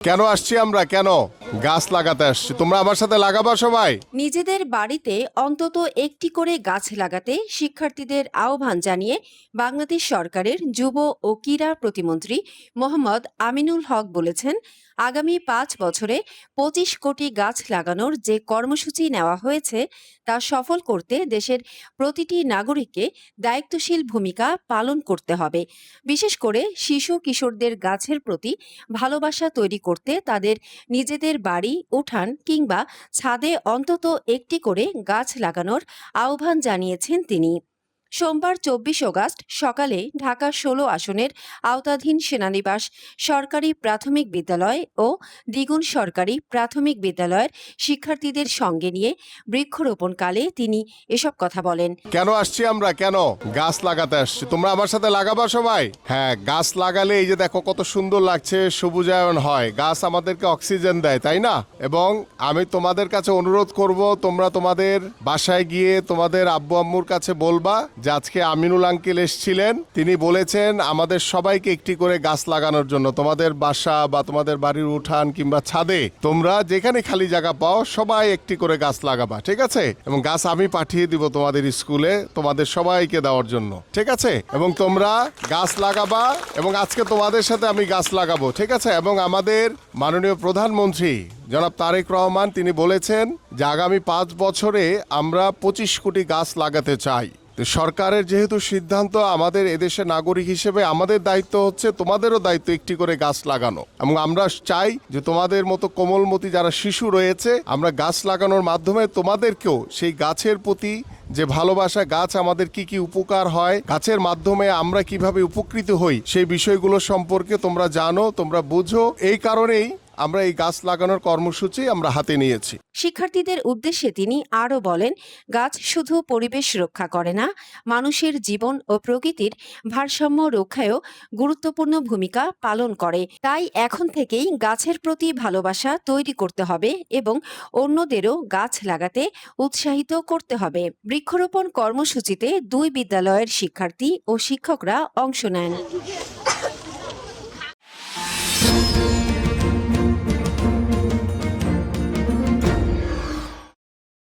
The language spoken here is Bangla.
কেন আসছি আমরা? কেন গাছ লাগাতে আসছি? তোমরা আমার সাথে লাগাবা সবাই? নিজেদের বাড়িতে অন্তত একটি করে গাছ লাগাতে শিক্ষার্থীদের আহ্বান জানিয়ে বাংলাদেশ সরকারের যুব ও ক্রীড়া প্রতিমন্ত্রী মোহাম্মদ আমিনুল হক বলেছেন, আগামী 5 বছরে 25 কোটি গাছ লাগানোর যে কর্মসূচি নেওয়া হয়েছে তা সফল করতে দেশের প্রতিটি নাগরিককে দায়িত্বশীল ভূমিকা পালন করতে হবে। বিশেষ করে শিশু কিশোরদের গাছের প্রতি ভালোবাসা তৈরি করতে তাদের নিজেদের বাড়ি, উঠান কিংবা ছাদে অন্তত একটি করে গাছ লাগানোর আহ্বান জানিয়েছেন তিনি। সোমবার 24 আগস্ট সকালে ঢাকা 16 আসনের আওতাধীন সেনানিবাস সরকারি প্রাথমিক বিদ্যালয় ও দ্বিগুণ সরকারি প্রাথমিক বিদ্যালয়ের শিক্ষার্থীদের সঙ্গে নিয়ে বৃক্ষরোপণকালে তিনি এসব কথা বলেন। কেন আসছি আমরা? কেন গাছ লাগাতে আসছি? তোমরা আমার সাথে লাগাবা সবাই? হ্যাঁ, গাছ লাগালে এই যে দেখো কত সুন্দর লাগছে, সবুজায়ন হয়। গাছ আমাদেরকে অক্সিজেন দেয়, তাই না? এবং আমি তোমাদের কাছে অনুরোধ করব, তোমরা তোমাদের বাসায় গিয়ে তোমাদের আব্বু আম্মুর কাছে বলবা যে আজকে আমিনুল আঙ্কেল এসেছিলেন, তিনি বলেছেন আমাদের সবাইকে একটি করে গাছ লাগানোর জন্য। তোমাদের বাসা বা তোমাদের বাড়ির উঠান কিংবা ছাদে তোমরা যেখানে খালি জায়গা পাও সবাই একটি করে গাছ লাগাবা, ঠিক আছে? এবং গাছ আমি পাঠিয়ে দিব তোমাদের স্কুলে তোমাদের সবাইকে দেওয়ার জন্য, ঠিক আছে? এবং তোমরা গাছ লাগাবা এবং আজকে তোমাদের সাথে আমি গাছ লাগাবো, ঠিক আছে? এবং আমাদের মাননীয় প্রধানমন্ত্রী জনাব তারেক রহমান তিনি বলেছেন যে আগামী 5 বছরে আমরা 25 কোটি গাছ লাগাতে চাই। সরকারের যেহেতু সিদ্ধান্ত, আমাদের এদেশের নাগরিক হিসেবে আমাদের দায়িত্ব হচ্ছে তোমাদেরও দায়িত্ব একটি করে গাছ লাগানো। এবং আমরা চাই যে তোমাদের মতো কোমলমতি যারা শিশু রয়েছে, আমরা গাছ লাগানোর মাধ্যমে তোমাদেরকেও সেই গাছের প্রতি যে ভালোবাসা, গাছ আমাদের কি কি উপকার হয়, গাছের মাধ্যমে আমরা কিভাবে উপকৃত হই, সেই বিষয়গুলো সম্পর্কে তোমরা জানো, তোমরা বুঝো। এই কারণেই আমরা এই গাছ লাগানোর কর্মসূচি আমরা হাতে নিয়েছি। শিক্ষার্থীদের উদ্দেশ্যে তিনি আরও বলেন, গাছ শুধু পরিবেশ রক্ষা করে না, মানুষের জীবন ও প্রকৃতির ভারসাম্য রক্ষায়ও গুরুত্বপূর্ণ ভূমিকা পালন করে। তাই এখন থেকেই গাছের প্রতি ভালোবাসা তৈরি করতে হবে এবং অন্যদেরও গাছ লাগাতে উৎসাহিত করতে হবে। বৃক্ষরোপণ কর্মসূচিতে 2 বিদ্যালয়ের শিক্ষার্থী ও শিক্ষকরা অংশ নেন।